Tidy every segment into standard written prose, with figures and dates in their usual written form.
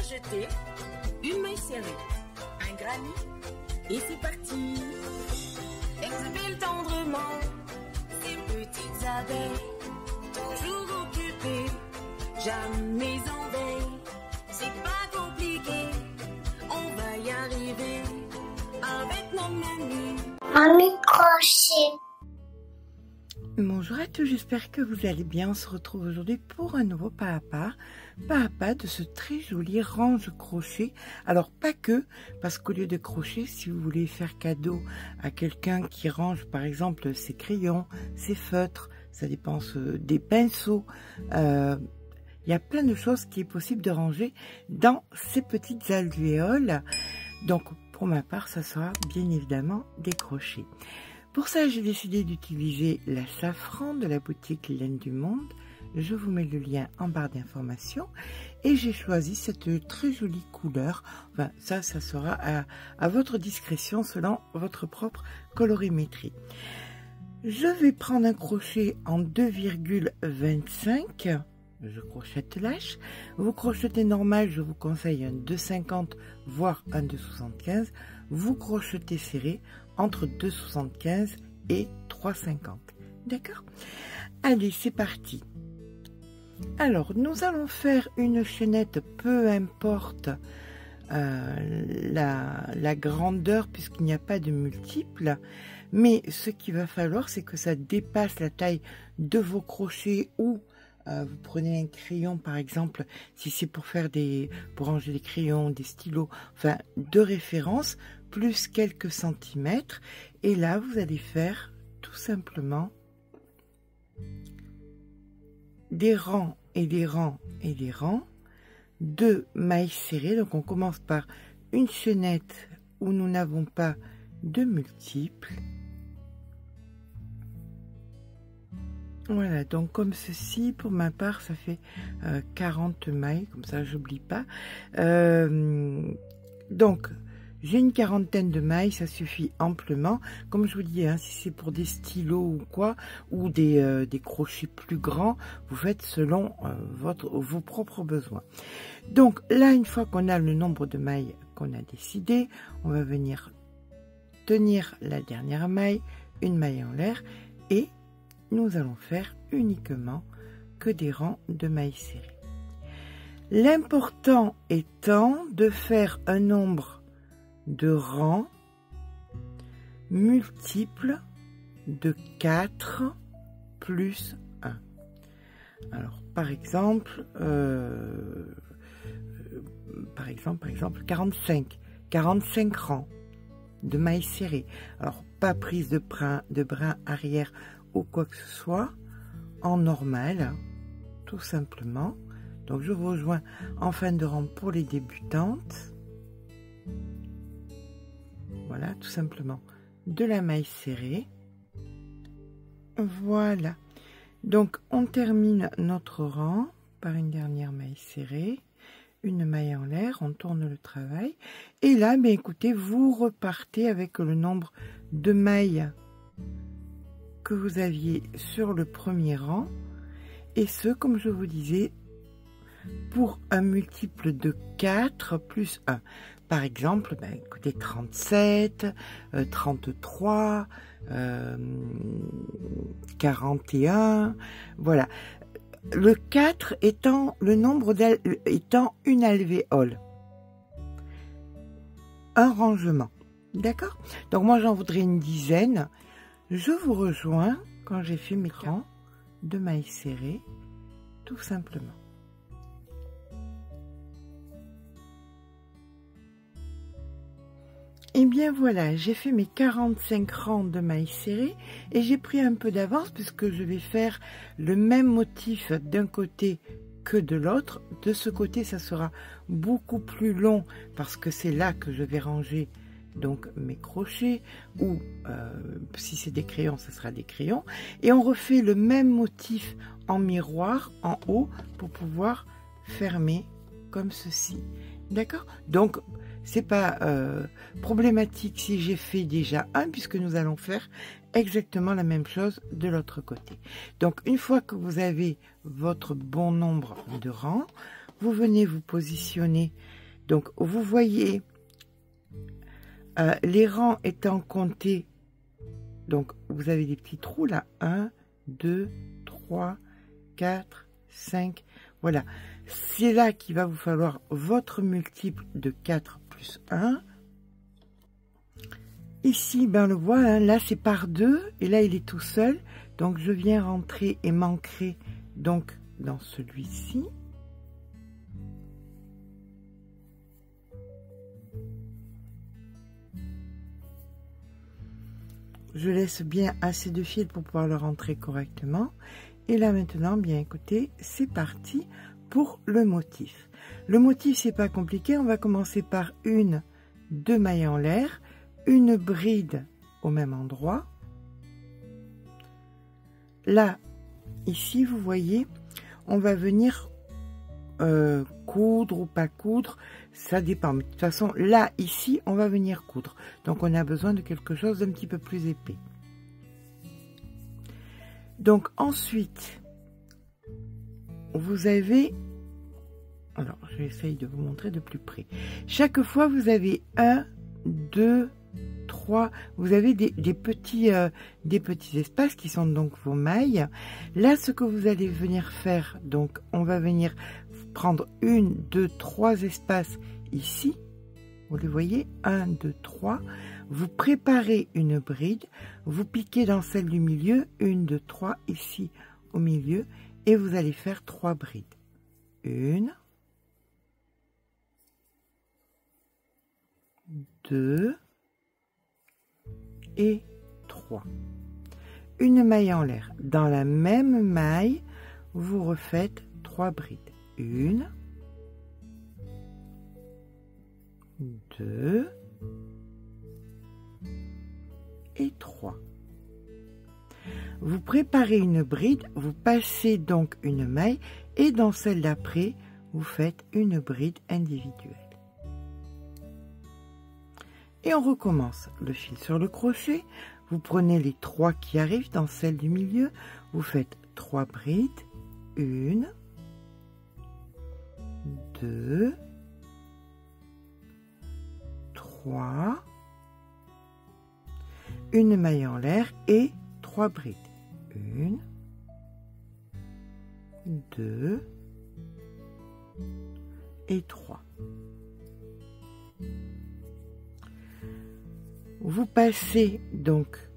jeter, une maille serrée, un granit, et c'est parti. Exhibile tendrement ces petites abeilles, toujours occupées, jamais en veille. C'est pas compliqué, on va y arriver avec nos menus. Mamie crochet. Bonjour à tous, j'espère que vous allez bien. On se retrouve aujourd'hui pour un nouveau pas à pas de ce très joli range crochet. Alors pas que, parce qu'au lieu de crochet, si vous voulez faire cadeau à quelqu'un qui range par exemple ses crayons, ses feutres, ça dépend des pinceaux, il y a plein de choses qui est possible de ranger dans ces petites alvéoles. Donc pour ma part, ça sera bien évidemment des crochets. Pour ça, j'ai décidé d'utiliser la Safran de la boutique Laine du Monde. Je vous mets le lien en barre d'informations. Et j'ai choisi cette très jolie couleur. Enfin, ça sera à votre discrétion selon votre propre colorimétrie. Je vais prendre un crochet en 2,25. Je crochette lâche. Vous crochetez normal, je vous conseille un 2,50 voire un 2,75. Vous crochetez serré entre 2,75 et 3,50. D'accord? Allez, c'est parti. Alors, nous allons faire une chaînette, peu importe la grandeur, puisqu'il n'y a pas de multiples. Mais ce qu'il va falloir, c'est que ça dépasse la taille de vos crochets ou vous prenez un crayon par exemple, si c'est pour faire pour ranger des crayons, des stylos, enfin de référence, plus quelques centimètres. Et là, vous allez faire tout simplement des rangs et des rangs et des rangs de mailles serrées. Donc on commence par une chaînette où nous n'avons pas de multiples. Voilà, donc comme ceci, pour ma part, ça fait 40 mailles, comme ça j'oublie pas. Donc, j'ai une quarantaine de mailles, ça suffit amplement. Comme je vous dis, hein, si c'est pour des stylos ou quoi, ou des crochets plus grands, vous faites selon vos propres besoins. Donc là, une fois qu'on a le nombre de mailles qu'on a décidé, on va venir tenir la dernière maille, une maille en l'air, et nous allons faire uniquement que des rangs de mailles serrées. L'important étant de faire un nombre de rangs multiples de 4 plus 1. Alors, par exemple 45 rangs de mailles serrées. Alors, pas prise de brin arrière ou quoi que ce soit, en normal, tout simplement. Donc je vous rejoins en fin de rang pour les débutantes. Voilà, tout simplement de la maille serrée. Voilà. Donc on termine notre rang par une dernière maille serrée, une maille en l'air, on tourne le travail. Et là, ben écoutez, vous repartez avec le nombre de mailles que vous aviez sur le premier rang, et ce, comme je vous disais, pour un multiple de 4 plus 1. Par exemple, ben, écoutez, 37, 33, 41, voilà. Le 4 étant le nombre étant une alvéole. Un rangement. D'accord? Donc moi, j'en voudrais une dizaine. Je vous rejoins quand j'ai fait mes rangs de mailles serrées, tout simplement. Et bien voilà, j'ai fait mes 45 rangs de mailles serrées et j'ai pris un peu d'avance puisque je vais faire le même motif d'un côté que de l'autre. De ce côté, ça sera beaucoup plus long parce que c'est là que je vais ranger donc mes crochets, ou si c'est des crayons, ce sera des crayons, et on refait le même motif en miroir en haut pour pouvoir fermer comme ceci. D'accord? Donc c'est pas problématique si j'ai fait déjà un, puisque nous allons faire exactement la même chose de l'autre côté. Donc une fois que vous avez votre bon nombre de rangs, vous venez vous positionner. Donc, vous voyez les rangs étant comptés. Donc, vous avez des petits trous là. 1, 2, 3, 4, 5. Voilà. C'est là qu'il va vous falloir votre multiple de 4 plus 1. Ici, ben, on le voit, hein, là c'est par 2 et là il est tout seul. Donc, je viens rentrer et m'ancrer donc dans celui-ci. Je laisse bien assez de fil pour pouvoir le rentrer correctement. Et là maintenant, bien écoutez, c'est parti pour le motif. Le motif, c'est pas compliqué. On va commencer par 2 mailles en l'air, une bride au même endroit. Là, ici, vous voyez, on va venir coudre ou pas coudre, ça dépend. Mais de toute façon, là, ici, on va venir coudre. Donc, on a besoin de quelque chose d'un petit peu plus épais. Donc, ensuite, vous avez... Alors, j'essaye de vous montrer de plus près. Chaque fois, vous avez 1, 2, 3. Vous avez des petits espaces qui sont donc vos mailles. Là, ce que vous allez venir faire, donc, on va venir prendre 1, 2, 3 espaces ici. Vous les voyez, 1, 2, 3. Vous préparez une bride. Vous piquez dans celle du milieu. 1, 2, 3 ici au milieu. Et vous allez faire 3 brides. 1, 2 et 3. Une maille en l'air. Dans la même maille, vous refaites 3 brides. 1, 2 et 3. Vous préparez une bride, vous passez donc une maille et dans celle d'après, vous faites une bride individuelle. Et on recommence le fil sur le crochet. Vous prenez les 3 qui arrivent dans celle du milieu. Vous faites 3 brides. 1, 2, 3. Une maille en l'air et 3 brides. 1, 2 et 3. Vous passez donc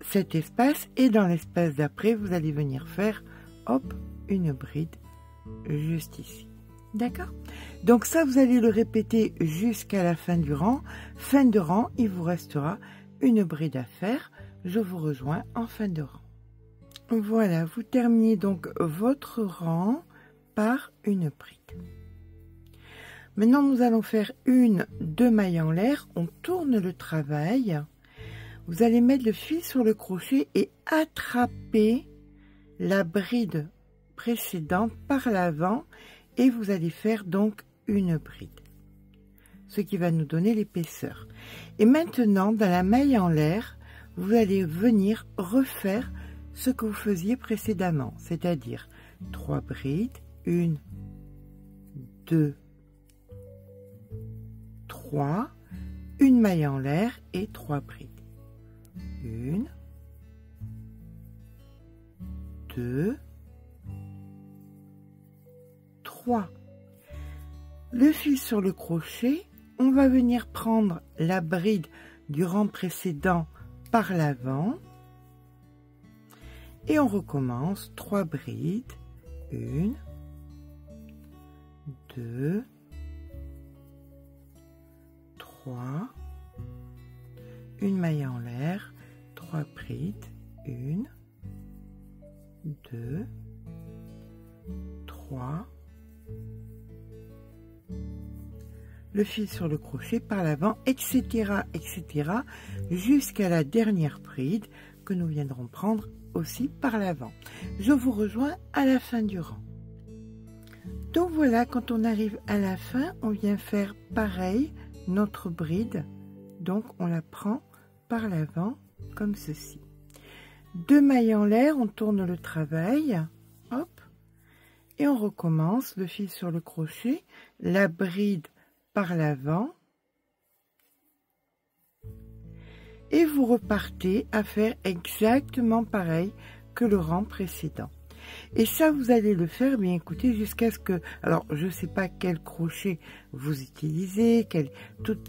cet espace et dans l'espace d'après, vous allez venir faire, hop, une bride juste ici. D'accord? Donc ça, vous allez le répéter jusqu'à la fin du rang. Fin de rang, il vous restera une bride à faire. Je vous rejoins en fin de rang. Voilà, vous terminez donc votre rang par une bride. Maintenant, nous allons faire 2 mailles en l'air. On tourne le travail. Vous allez mettre le fil sur le crochet et attraper la bride précédente par l'avant et vous allez faire donc une bride. Ce qui va nous donner l'épaisseur. Et maintenant, dans la maille en l'air, vous allez venir refaire ce que vous faisiez précédemment, c'est-à-dire 3 brides, 1, 2, 3, une maille en l'air et 3 brides. 1, 2, 3. Le fil sur le crochet, on va venir prendre la bride du rang précédent par l'avant et on recommence 3 brides. 1, 2, 3, une maille en l'air, 3 brides, 1, 2, 3, le fil sur le crochet par l'avant, etc., etc., jusqu'à la dernière bride que nous viendrons prendre aussi par l'avant. Je vous rejoins à la fin du rang. Donc voilà, quand on arrive à la fin, on vient faire pareil, notre bride, donc on la prend par l'avant comme ceci. 2 mailles en l'air, on tourne le travail, hop, Et on recommence le fil sur le crochet, la bride par l'avant. Et vous repartez à faire exactement pareil que le rang précédent. Et ça, vous allez le faire, bien écoutez, jusqu'à ce que... Alors, je ne sais pas quel crochet vous utilisez,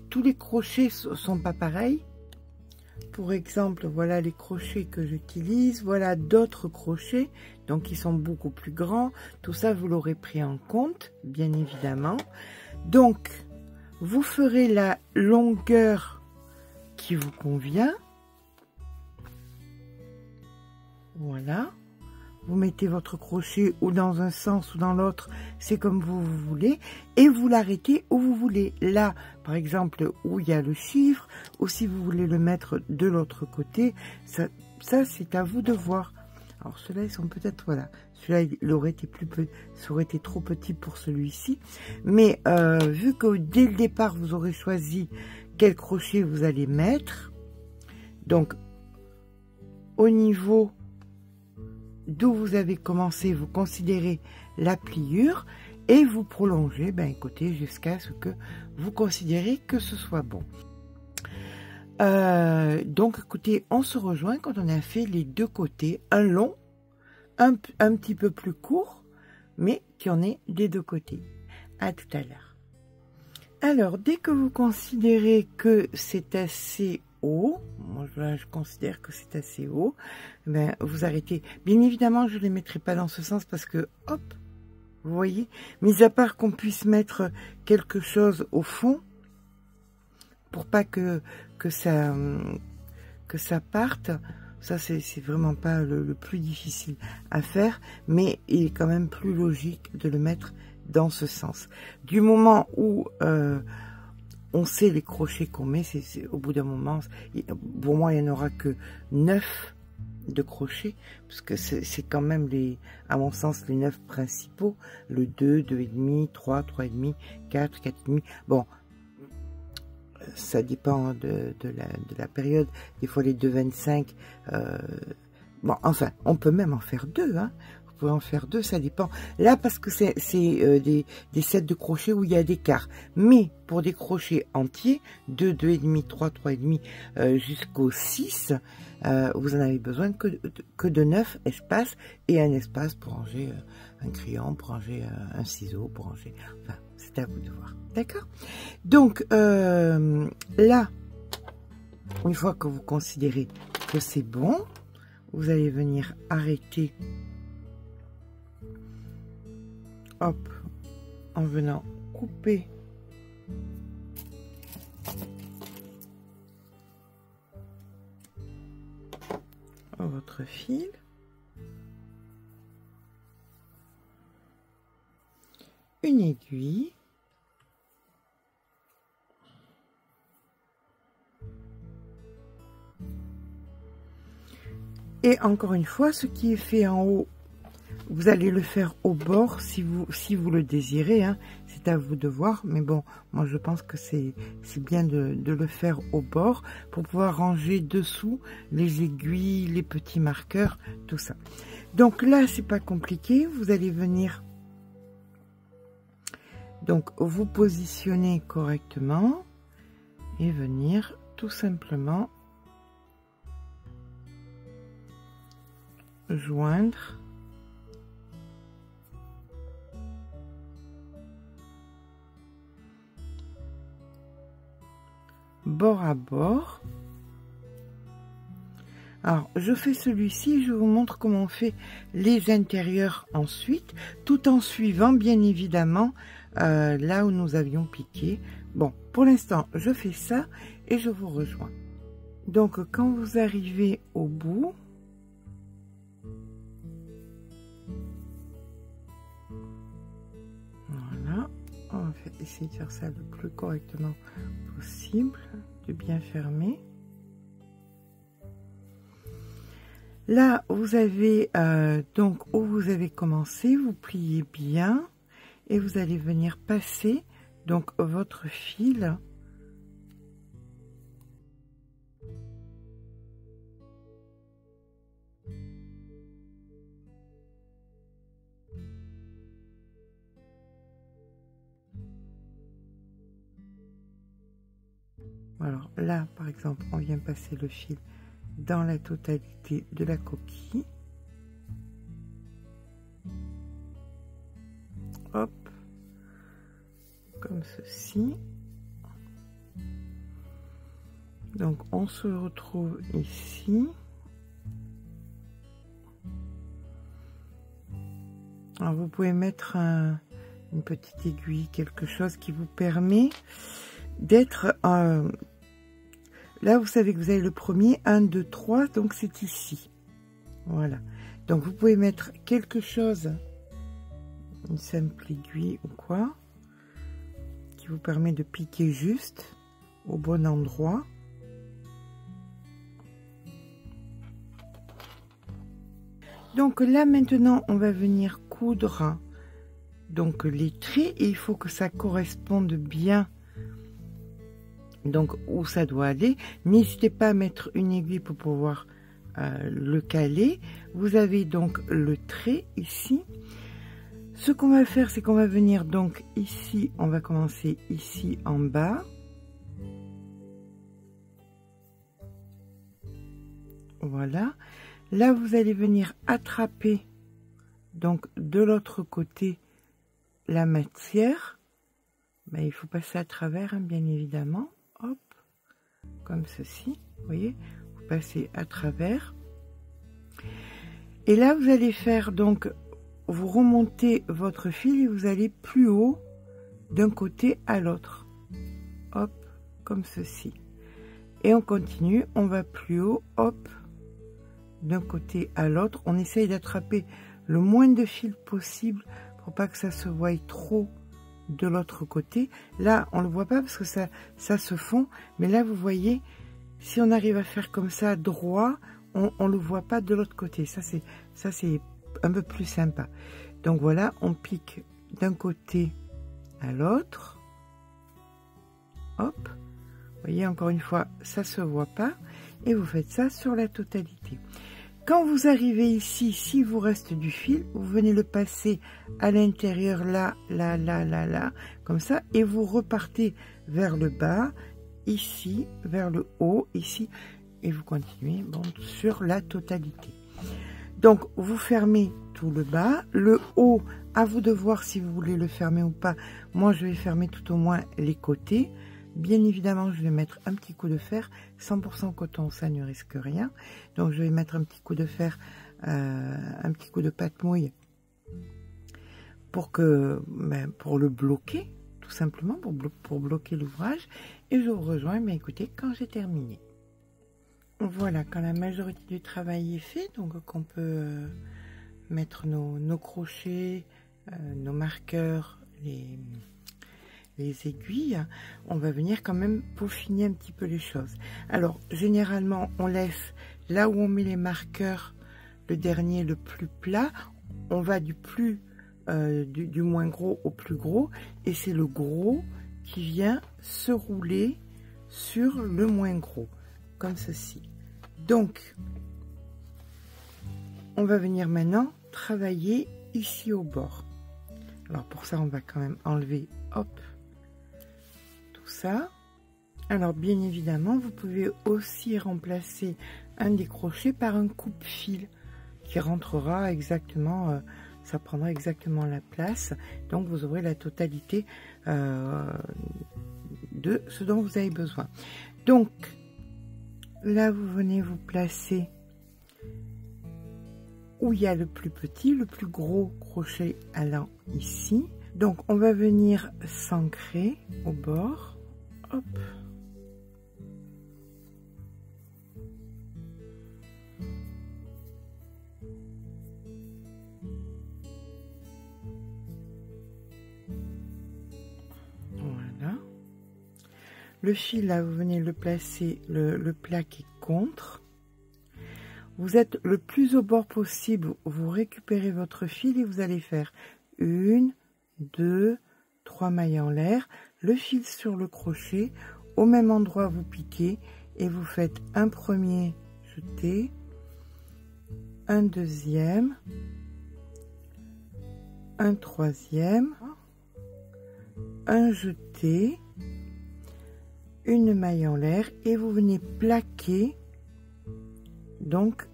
tous les crochets ne sont pas pareils. Pour exemple, voilà les crochets que j'utilise. Voilà d'autres crochets, donc ils sont beaucoup plus grands. Tout ça, vous l'aurez pris en compte, bien évidemment. Donc, vous ferez la longueur qui vous convient. Voilà. Vous mettez votre crochet ou dans un sens ou dans l'autre, c'est comme vous voulez, et vous l'arrêtez où vous voulez. Là, par exemple, où il y a le chiffre, ou si vous voulez le mettre de l'autre côté, ça c'est à vous de voir. Alors ceux-là, ils sont peut-être, voilà, celui-là, il aurait été ça aurait été trop petit pour celui-ci, mais vu que dès le départ, vous aurez choisi quel crochet vous allez mettre, donc au niveau d'où vous avez commencé, vous considérez la pliure et vous prolongez, ben écoutez, jusqu'à ce que vous considérez que ce soit bon. Donc écoutez, on se rejoint quand on a fait les deux côtés, un long, un petit peu plus court, mais qui en est des deux côtés. À tout à l'heure. Alors, dès que vous considérez que c'est assez haut, moi je considère que c'est assez haut, ben, vous arrêtez. Bien évidemment, je ne les mettrai pas dans ce sens parce que, hop, vous voyez, mis à part qu'on puisse mettre quelque chose au fond, pour pas que ça parte, ça c'est vraiment pas le plus difficile à faire, mais il est quand même plus logique de le mettre dans ce sens. Du moment où on sait les crochets qu'on met, c'est au bout d'un moment, pour moi il n'y en aura que 9 de crochets, parce que c'est quand même à mon sens les 9 principaux, le 2, 2,5, 3, 3,5, 4, 4,5, bon, ça dépend de la période, des fois les 2,25, bon, enfin, on peut même en faire 2, hein. Vous pouvez en faire 2, ça dépend. Là, parce que c'est des sets de crochets où il y a des quarts. Mais pour des crochets entiers, 2, 2,5, 3, 3,5 jusqu'au 6, vous en avez besoin que de 9 espaces et un espace pour ranger un crayon, pour ranger un ciseau, pour ranger... Enfin, c'est à vous de voir. D'accord? Donc, là, une fois que vous considérez que c'est bon, vous allez venir arrêter. Hop, en venant couper votre fil. Une aiguille. Et encore une fois, ce qui est fait en haut, vous allez le faire au bord si vous le désirez, hein. C'est à vous de voir, mais bon, moi je pense que c'est bien de le faire au bord pour pouvoir ranger dessous les aiguilles, les petits marqueurs, tout ça. Donc là, c'est pas compliqué, vous allez venir donc vous positionner correctement et venir tout simplement joindre bord à bord. Alors je fais celui-ci, je vous montre comment on fait les intérieurs ensuite, tout en suivant bien évidemment là où nous avions piqué. Bon, pour l'instant je fais ça et je vous rejoins. Donc quand vous arrivez au bout, voilà, on va essayer de faire ça le plus correctement possible, de bien fermer. Là, vous avez donc où vous avez commencé, vous pliez bien et vous allez venir passer donc votre fil Alors là, par exemple, on vient passer le fil dans la totalité de la coquille. Hop, comme ceci. Donc on se retrouve ici. Alors vous pouvez mettre une petite aiguille, quelque chose qui vous permet d'être... là, vous savez que vous avez le premier, 1, 2, 3, donc c'est ici. Voilà. Donc vous pouvez mettre quelque chose, une simple aiguille ou quoi, qui vous permet de piquer juste au bon endroit. Donc là maintenant on va venir coudre donc les traits et il faut que ça corresponde bien donc où ça doit aller. N'hésitez pas à mettre une aiguille pour pouvoir le caler. Vous avez donc le trait ici. Ce qu'on va faire, c'est qu'on va venir donc ici, on va commencer ici en bas. Voilà. Là, vous allez venir attraper donc de l'autre côté la matière. Ben, il faut passer à travers, hein, bien évidemment. Hop, comme ceci. Vous voyez, vous passez à travers. Et là, vous allez faire donc, vous remontez votre fil et vous allez plus haut d'un côté à l'autre. Hop, comme ceci. Et on continue, on va plus haut, hop, d'un côté à l'autre. On essaye d'attraper le moins de fils possible pour pas que ça se voie trop de l'autre côté. Là, on le voit pas parce que ça se fond, mais là, vous voyez, si on arrive à faire comme ça droit, on le voit pas de l'autre côté. Ça, c'est un peu plus sympa. Donc voilà, on pique d'un côté à l'autre. Hop, vous voyez, encore une fois, ça se voit pas. Et vous faites ça sur la totalité. Quand vous arrivez ici, s'il vous reste du fil, vous venez le passer à l'intérieur, là, comme ça, et vous repartez vers le bas, ici, vers le haut, ici, et vous continuez bon, sur la totalité. Donc, vous fermez tout le bas, le haut, à vous de voir si vous voulez le fermer ou pas. Moi, je vais fermer tout au moins les côtés. Bien évidemment, je vais mettre un petit coup de fer, 100% coton, ça ne risque rien. Donc, je vais mettre un petit coup de fer, un petit coup de pâte mouille pour le bloquer, tout simplement, pour bloquer l'ouvrage. Et je vous rejoins, mais écoutez, quand j'ai terminé. Voilà, quand la majorité du travail est fait, donc qu'on peut mettre nos crochets, nos marqueurs, les aiguilles, on va venir quand même peaufiner un petit peu les choses. Alors, généralement, on laisse là où on met les marqueurs, le dernier, le plus plat, on va du moins gros au plus gros, et c'est le gros qui vient se rouler sur le moins gros, comme ceci. Donc, on va venir maintenant travailler ici au bord. Alors, pour ça, on va quand même enlever, hop, ça. Alors bien évidemment, vous pouvez aussi remplacer un des crochets par un coupe-fil qui rentrera exactement, ça prendra exactement la place. Donc vous aurez la totalité de ce dont vous avez besoin. Donc là, vous venez vous placer où il y a le plus petit, le plus gros crochet allant ici. Donc on va venir s'ancrer au bord. Hop. Voilà. Le fil, là, vous venez le placer, le plaquer contre. Vous êtes le plus au bord possible. Vous récupérez votre fil et vous allez faire 1, 2, 3 mailles en l'air. Le fil sur le crochet, au même endroit vous piquez et vous faites un premier jeté, un deuxième, un troisième, un jeté, une maille en l'air et vous venez plaquer. Donc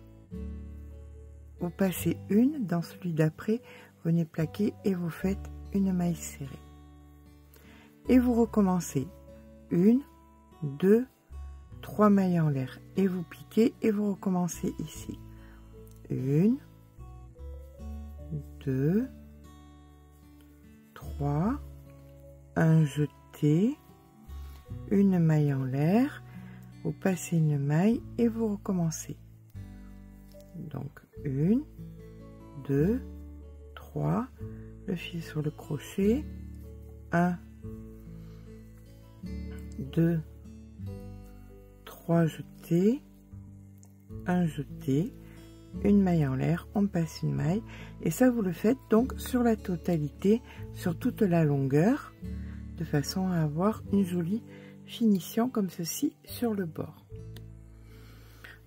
vous passez une dans celui d'après, vous venez plaquer et vous faites une maille serrée et vous recommencez 1, 2, 3 mailles en l'air et vous piquez et vous recommencez ici 1, 2, 3, un jeté, une maille en l'air, vous passez une maille et vous recommencez. Donc 1, 2, 3, le fil sur le crochet, 1, 2, 3 jetés, un jeté, une maille en l'air, on passe une maille et ça vous le faites donc sur la totalité, sur toute la longueur, de façon à avoir une jolie finition comme ceci sur le bord.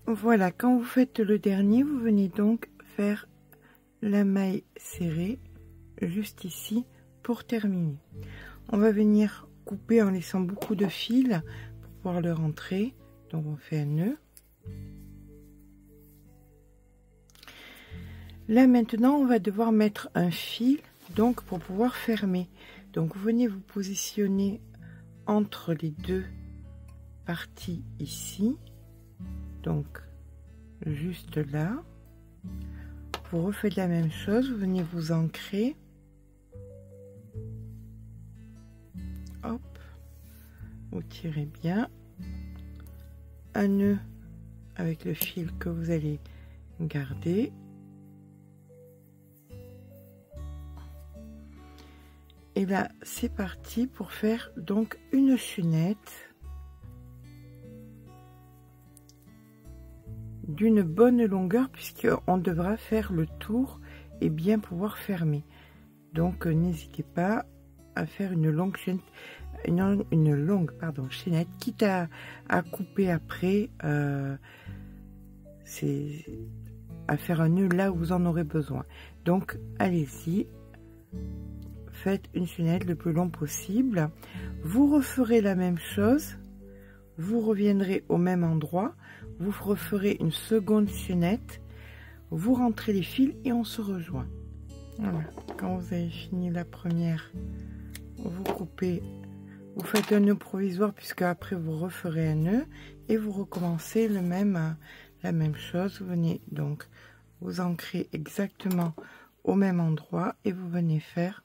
Voilà, quand vous faites le dernier, vous venez donc faire la maille serrée juste ici pour terminer. On va venir couper en laissant beaucoup de fils pour pouvoir le rentrer. Donc on fait un nœud. Là maintenant on va devoir mettre un fil donc pour pouvoir fermer. Donc vous venez vous positionner entre les deux parties ici, donc juste là. Vous refaites la même chose, vous venez vous ancrer, hop, vous tirez bien un nœud avec le fil que vous allez garder. Et là, c'est parti pour faire donc une chaînette d'une bonne longueur puisqu'on devra faire le tour et bien pouvoir fermer. Donc, n'hésitez pas à faire une longue chaînette, chaînette, quitte à couper après, c'est à faire un nœud là où vous en aurez besoin. Donc, allez-y. Faites une chaînette le plus long possible. Vous referez la même chose. Vous reviendrez au même endroit. Vous referez une seconde chaînette. Vous rentrez les fils et on se rejoint. Voilà. Quand vous avez fini la première, vous coupez. Vous faites un nœud provisoire puisque après vous referez un nœud et vous recommencez la même chose. Vous venez donc vous ancrer exactement au même endroit et vous venez faire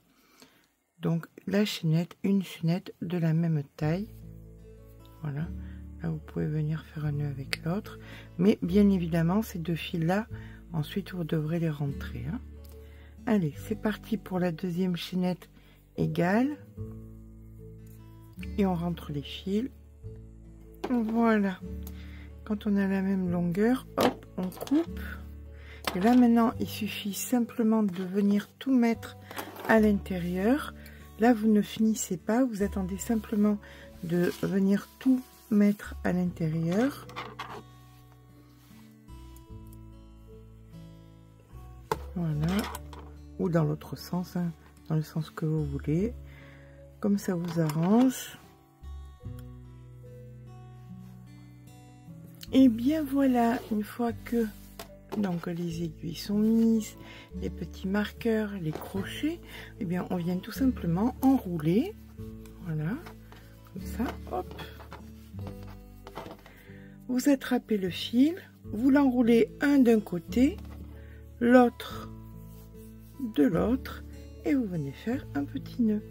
donc la chaînette, une chaînette de la même taille. Voilà, là vous pouvez venir faire un nœud avec l'autre, mais bien évidemment ces deux fils là ensuite vous devrez les rentrer, hein. Allez, c'est parti pour la deuxième chaînette égale et on rentre les fils. Voilà, quand on a la même longueur, hop, on coupe. Et là maintenant il suffit simplement de venir tout mettre à l'intérieur. Là vous ne finissez pas, vous attendez simplement de venir tout mettre à l'intérieur. Voilà, ou dans l'autre sens, hein, dans le sens que vous voulez, comme ça vous arrange. Et bien voilà, une fois que donc les aiguilles sont mises, les petits marqueurs, les crochets, et bien on vient tout simplement enrouler, voilà, comme ça, hop. Vous attrapez le fil, vous l'enroulez un d'un côté, l'autre de l'autre, et vous venez faire un petit nœud.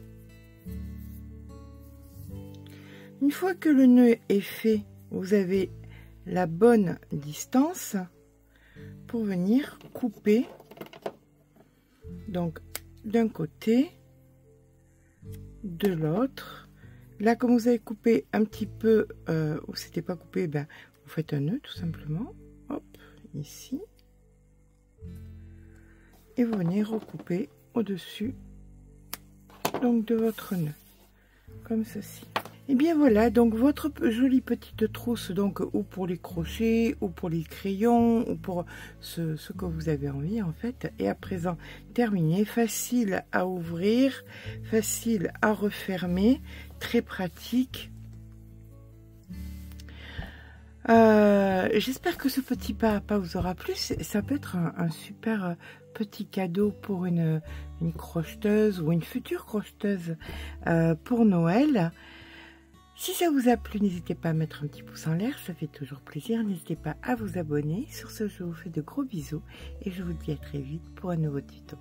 Une fois que le nœud est fait, vous avez la bonne distance pour venir couper donc d'un côté, de l'autre. Là, comme vous avez coupé un petit peu où c'était pas coupé, ben vous faites un nœud tout simplement, hop, ici, et vous venez recouper au-dessus donc de votre nœud comme ceci. Et bien voilà, donc votre jolie petite trousse, donc ou pour les crochets, ou pour les crayons, ou pour ce que vous avez envie en fait, est à présent terminée. Facile à ouvrir, facile à refermer, très pratique. J'espère que ce petit pas vous aura plu. Ça peut être un super petit cadeau pour une crocheteuse ou une future crocheteuse pour Noël. Si ça vous a plu, n'hésitez pas à mettre un petit pouce en l'air, ça fait toujours plaisir. N'hésitez pas à vous abonner. Sur ce, je vous fais de gros bisous et je vous dis à très vite pour un nouveau tuto.